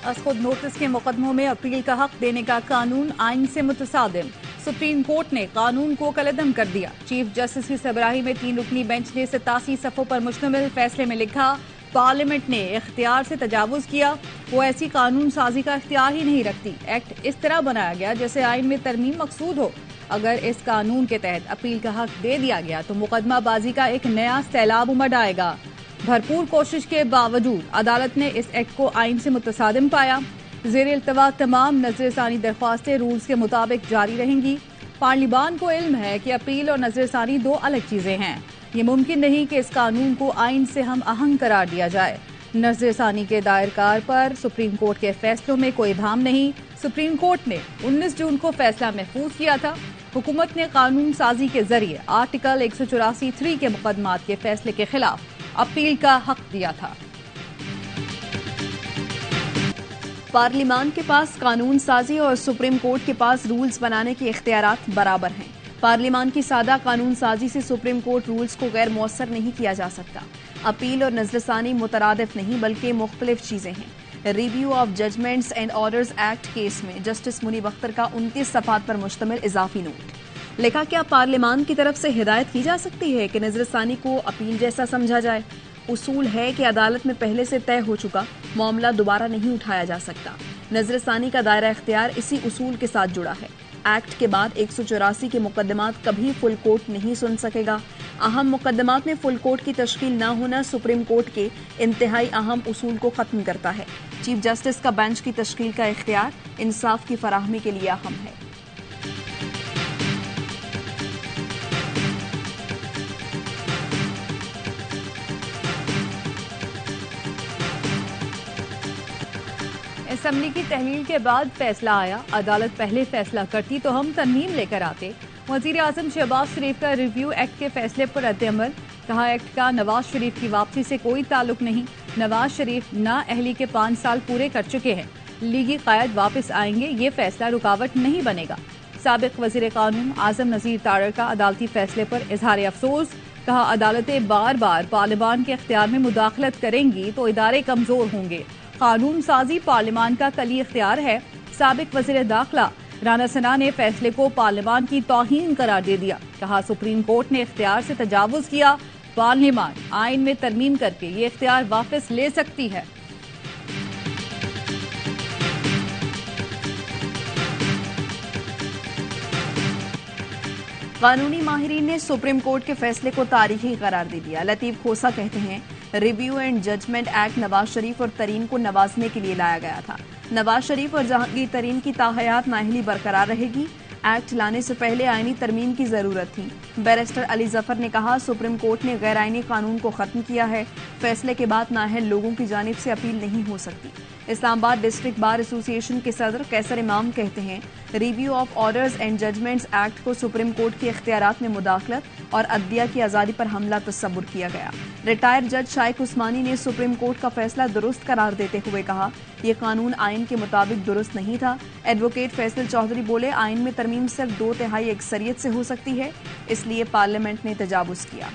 از خود نوٹس کے مقدموں میں اپیل کا حق دینے کا قانون آئین سے متصادم، سپریم کورٹ نے قانون کو کالعدم کر دیا۔ چیف جسٹس کی سربراہی میں 3 رکنی بینچ نے 87 صفحوں پر مشتمل فیصلے میں لکھا، پارلیمنٹ نے اختیار سے تجاوز کیا، وہ ایسی قانون سازی کا اختیار ہی نہیں رکھتی۔ ایکٹ اس طرح بنایا گیا جیسے آئین میں ترمیم مقصود ہو۔ اگر اس قانون کے تحت اپیل کا حق دے دیا گیا تو مقدمہ بازی کا ایک نیا سیلاب امڈ آئے گا۔ بھرپور کوشش کے باوجود عدالت نے اس ایکٹ کو آئین سے متصادم پایا۔ زیر التواء تمام نظر ثانی درخواستیں رولز کے مطابق جاری رہیں گی۔ پارلیمان کو علم ہے کہ اپیل اور نظر ثانی 2 الگ چیزیں ہیں۔ یہ ممکن نہیں کہ اس قانون کو آئین سے ہم آہنگ قرار دیا جائے۔ نظر ثانی کے دائر کار پر سپریم کورٹ کے فیصلوں میں کوئی ابہام نہیں۔ سپریم کورٹ نے 19 جون کو فیصلہ محفوظ کیا تھا۔ حکومت نے قانون سازی کے ذریعے آرٹیکل 184(3) کے مقدمات کے فیصلے کے خلاف اپیل کا حق دیا تھا۔ پارلیمان کے پاس قانون سازی اور سپریم کورٹ کے پاس رولز بنانے کے اختیارات برابر ہیں۔ پارلیمان کی سادہ قانون سازی سے سپریم کورٹ رولز کو غیر مؤثر نہیں کیا جا سکتا۔ اپیل اور نظر ثانی مترادف نہیں بلکہ مختلف چیزیں ہیں۔ Review of judgments and orders act case میں جسٹس منیب اختر کا 29 صفحات پر مشتمل اضافی نوٹ لکھا، کیا پارلیمان کی طرف سے ہدایت کی جا سکتی ہے کہ نظر ثانی کو اپیل جیسا سمجھا جائے؟ اصول ہے کہ عدالت میں پہلے سے طے ہو چکا معاملہ دوبارہ نہیں اٹھایا جا سکتا۔ نظر ثانی کا دائرہ اختیار اسی اصول کے ساتھ جڑا ہے۔ ایکٹ کے بعد 184 کے مقدمات کبھی فل کورٹ نہیں سن سکے گا۔ اہم مقدمات میں فل کورٹ کی تشکیل نہ ہونا سپریم کورٹ کے انتہائی اہم اصول کو ختم کرتا ہے۔ چیف جسٹس کا بینچ کی تشکیل کا اختیار انصاف کی فراہمی کے لیے اہم ہے۔ اسمبلی کی تحلیل کے بعد فیصلہ آیا، عدالت پہلے فیصلہ کرتی تو ہم ترمیم لے کر آتے۔ وزیر اعظم شہباز شریف کا ریویو ایکٹ کے فیصلے پر رد عمل، کہا ایکٹ کا نواز شریف کی واپسی سے کوئی تعلق نہیں۔ نواز شریف نااہلی کے 5 سال پورے کر چکے ہیں، لیگی قائد واپس آئیں گے، یہ فیصلہ رکاوٹ نہیں بنے گا۔ سابق وزیر قانون اعظم نذیر تاڑر کا عدالتی فیصلے پر اظہار افسوس، کہا عدالتیں بار بار پارلیمان کے اختیار میں مداخلت کریں گی تو ادارے کمزور ہوں گے۔ قانون سازی پارلیمان کا کلی اختیار ہے۔ سابق وزیر داخلہ رانا ثنا نے فیصلے کو پارلیمان کی توہین قرار دے دیا، کہا سپریم کورٹ نے اختیار سے تجاوز کیا، پارلیمان آئین میں ترمیم کر کے یہ اختیار واپس لے سکتی ہے۔ قانونی ماہرین نے سپریم کورٹ کے فیصلے کو تاریخی قرار دے دیا۔ لطیف کھوسا کہتے ہیں، review and judgment act Nawaz Sharif اور ترین کو نوازنے کے لیے لایا گیا تھا۔ نواز شریف اور جہانگیر ترین کی تاحیات نااہلی برقرار رہے گی۔ ایکٹ لانے سے پہلے آئینی ترمیم کی ضرورت تھی۔ بیرسٹر علی ظفر نے کہا، سپریم کورٹ نے غیر آئینی قانون کو ختم کیا ہے، فیصلے کے بعد نااہل لوگوں کی جانب سے اپیل نہیں ہو سکتی۔ اسلام آباد ڈسٹرکٹ بار ایسوسی ایشن کے صدر قیصر امام کہتے ہیں، review of orders and judgments act کو سپریم کورٹ کے اختیارات میں مداخلت اور عدلیہ کی آزادی پر حملہ تصور کیا گیا۔ ریٹائر جج شائق عثمانی نے سپریم کورٹ کا فیصلہ درست قرار دیتے ہوئے کہا، یہ قانون آئین کے مطابق درست نہیں تھا۔ ایڈوکیٹ فیصل چودھری بولے، آئین میں ترمیم صرف 2/3 اکثریت سے ہو سکتی ہے، اس لیے پارلیمنٹ نے تجاوز کیا۔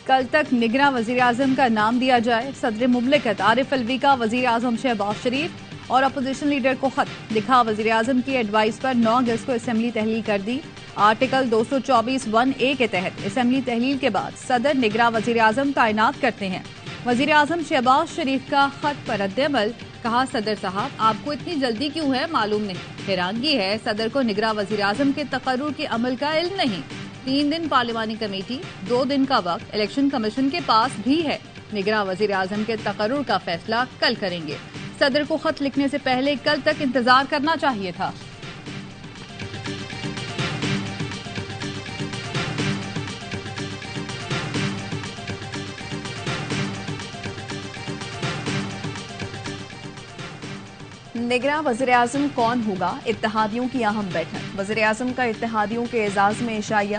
کل تک نگراں وزیر اعظم کا نام دیا جائے۔ صدر مملکت عارف الوی کا وزیر اعظم شہباز شریف اور اپوزیشن لیڈر کو خط لکھا، وزیر اعظم کی ایڈوائز پر 9 اگست کو اسمبلی تحلیل کر دی۔ آرٹیکل 224(1)(a) کے تحت اسمبلی تحلیل کے بعد صدر نگراں وزیر اعظم تعینات کرتے ہیں۔ وزیر اعظم شہباز شریف کا خط پر رد عمل، کہا صدر صاحب آپ کو اتنی جلدی کیوں ہے معلوم نہیں۔ حیرانگی ہے صدر کو نگراں وزیر اعظم کے تقرر کے عمل کا علم نہیں۔ 3 دن پارلیمانی کمیٹی، 2 دن کا وقت الیکشن کمیشن کے پاس بھی ہے۔ نگراں وزیر اعظم کے تقرر کا فیصلہ کل کریں گے۔ صدر کو خط لکھنے سے پہلے کل تک انتظار کرنا چاہیے تھا۔ نگراں وزیر اعظم کون ہوگا؟ اتحادیوں کی اہم بیٹھک۔ وزیر اعظم کا اتحادیوں کے اعزاز میں عشائیہ۔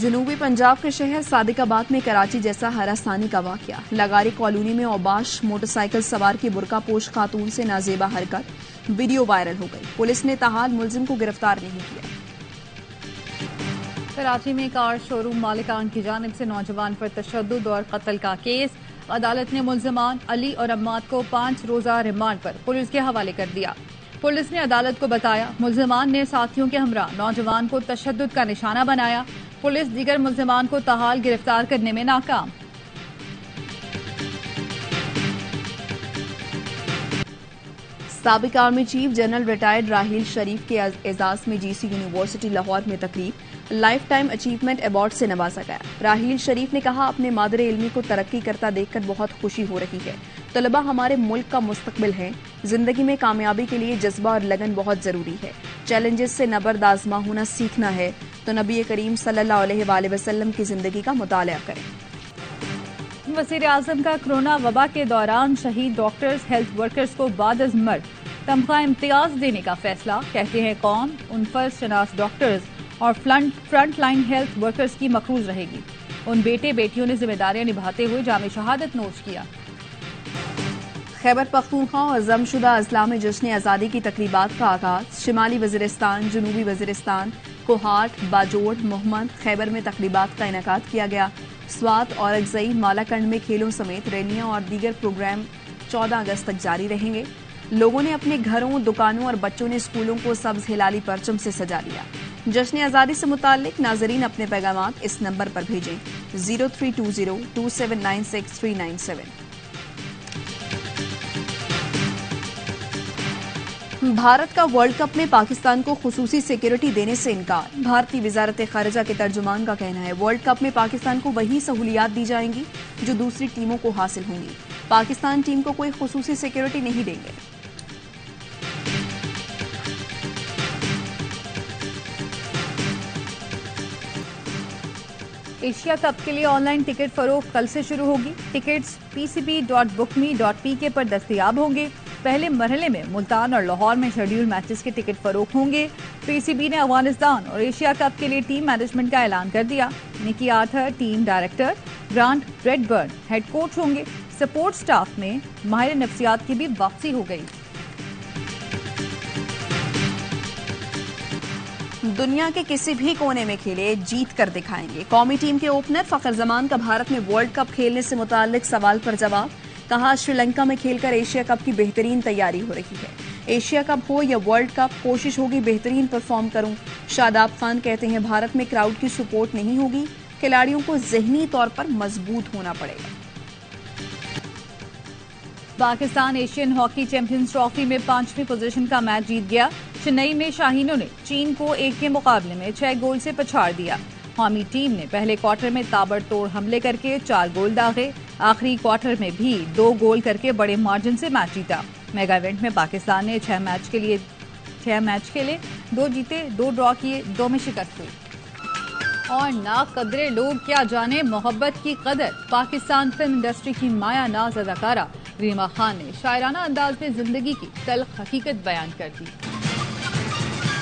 جنوبی پنجاب کے شہر صادق آباد میں کراچی جیسا ہراسانی کا واقعہ. لگاری کالونی میں اوباش موٹر سائیکل سوار کی برقع پوش خاتون سے نازیبا حرکت، ویڈیو وائرل ہو گئی. پولیس نے تاحال ملزم کو گرفتار نہیں کیا. کراچی میں کار شو روم مالکان کی جانب سے نوجوان پر تشدد اور قتل کا کیس. عدالت نے ملزمان علی اور عماد کو 5 روزہ ریمانڈ پر پولیس کے حوالے کر دیا. پولیس نے عدالت کو بتایا ملزمان نے ساتھیوں کے ہمراہ نوجوان کو تشدد کا نشانہ بنایا. پولیس دیگر ملزمان کو تاحال گرفتار کرنے میں ناکام. سابق army chief general retired Raheel Sharif کے اعزاز میں جی سی یونیورسٹی لاہور میں تقریب. لائف ٹائم اچیومنٹ ایوارڈ سے نوازا گیا. راحیل شریف نے کہا اپنے مادر علمی کو ترقی کرتا دیکھ کر بہت خوشی ہو رہی ہے. طلباء ہمارے ملک کا مستقبل ہیں. زندگی میں کامیابی کے لیے جذبہ اور لگن بہت ضروری ہے. چیلنجز سے نبرد آزما ہونا سیکھنا ہے تو نبی کریم صلی اللہ علیہ وآلہ وسلم کی زندگی کا مطالعہ کریں. وزیر اعظم کا کرونا وبا کے دوران شہید ڈاکٹرز ہیلتھ ورکرز کو بعد از مرگ تنخواہ امتیاز دینے کا فیصلہ. کہتے ہیں قوم ان فرض شناس ڈاکٹرز اور فرنٹ لائن ہیلتھ ورکرز کی مقروض رہے گی. ان بیٹے بیٹیوں نے ذمہ داریاں نبھاتے ہوئے جام شہادت نوش کیا. خیبر پختونخوا اور ضم شدہ اضلاع میں جشن آزادی کی تقریبات کا آغاز. شمالی وزیرستان، جنوبی وزیرستان، کوہاٹ، باجوڑ، محمد خیبر میں تقریبات کا انعقاد کیا گیا. سوات، اورکزئی، مالاکنڈ میں کھیلوں سمیت ریلیاں اور دیگر پروگرام 14 اگست تک جاری رہیں گے. لوگوں نے اپنے گھروں، دکانوں اور بچوں نے اسکولوں کو سبز ہلالی پرچم سے سجا لیا. جشن آزادی سے متعلق ناظرین اپنے پیغامات اس نمبر پر بھیجیں 03202796 بھارت کا ورلڈ کپ میں پاکستان کو خصوصی سیکیورٹی دینے سے انکار. بھارتی وزارت خارجہ کے ترجمان کا کہنا ہے ورلڈ کپ میں پاکستان کو وہی سہولیات دی جائیں گی جو دوسری ٹیموں کو حاصل ہوں گی. پاکستان ٹیم کو کوئی خصوصی سیکیورٹی نہیں دیں گے. ایشیا کپ کے لیے آن لائن ٹکٹ فروخت کل سے شروع ہوگی. ٹکٹس pcb.bookme.pk پر دستیاب ہوں گے. پہلے مرحلے میں ملتان اور لاہور میں شیڈیول میچز کے ٹکٹ فروخت ہوں گے. پی سی بی نے افغانستان اور ایشیا کپ کے لیے ٹیم مینجمنٹ کا اعلان کر دیا. Mickey Arthur team director, Grant Bradburn head coach ہوں گے. سپورٹ سٹاف میں ماہر نفسیات کی بھی واپسی ہو گئی. دنیا کے کسی بھی کونے میں کھیلے جیت کر دکھائیں گے. قومی ٹیم کے اوپنر فخر زمان کا بھارت میں ورلڈ کپ کھیلنے سے متعلق سوال پر جواب. کہا شری لنکا میں کھیل کر ایشیا کپ کی بہترین تیاری ہو رہی ہے. ایشیا کپ ہو یا ورلڈ کپ کوشش ہوگی بہترین پرفارم کروں. شاداب خان کہتے ہیں بھارت میں کراؤڈ کی سپورٹ نہیں ہوگی. کھلاڑیوں کو ذہنی طور پر مضبوط ہونا پڑے گا. Pakistan Asian hockey champions trophy میں 5ویں پوزیشن کا میچ جیت گیا. چنئی میں شاہینوں نے چین کو 1 کے مقابلے میں 6 گول سے پچھاڑ دیا. قومی ٹیم نے پہلے کوارٹر میں تابڑ توڑ حملے کر کے 4 گول داغے. آخری کوارٹر میں بھی 2 گول کر کے بڑے مارجن سے میچ جیتا. میگا ایونٹ میں پاکستان نے 6 میچ کھیلے، 2 جیتے، 2 ڈرا کیے، 2 میں شکست ہوئی. اور ناقدرے لوگ کیا جانے محبت کی قدر. پاکستان فلم انڈسٹری کی مایا ناز اداکارہ ریما خان نے شاعرانہ انداز میں زندگی کی تلخ حقیقت بیان کر دی.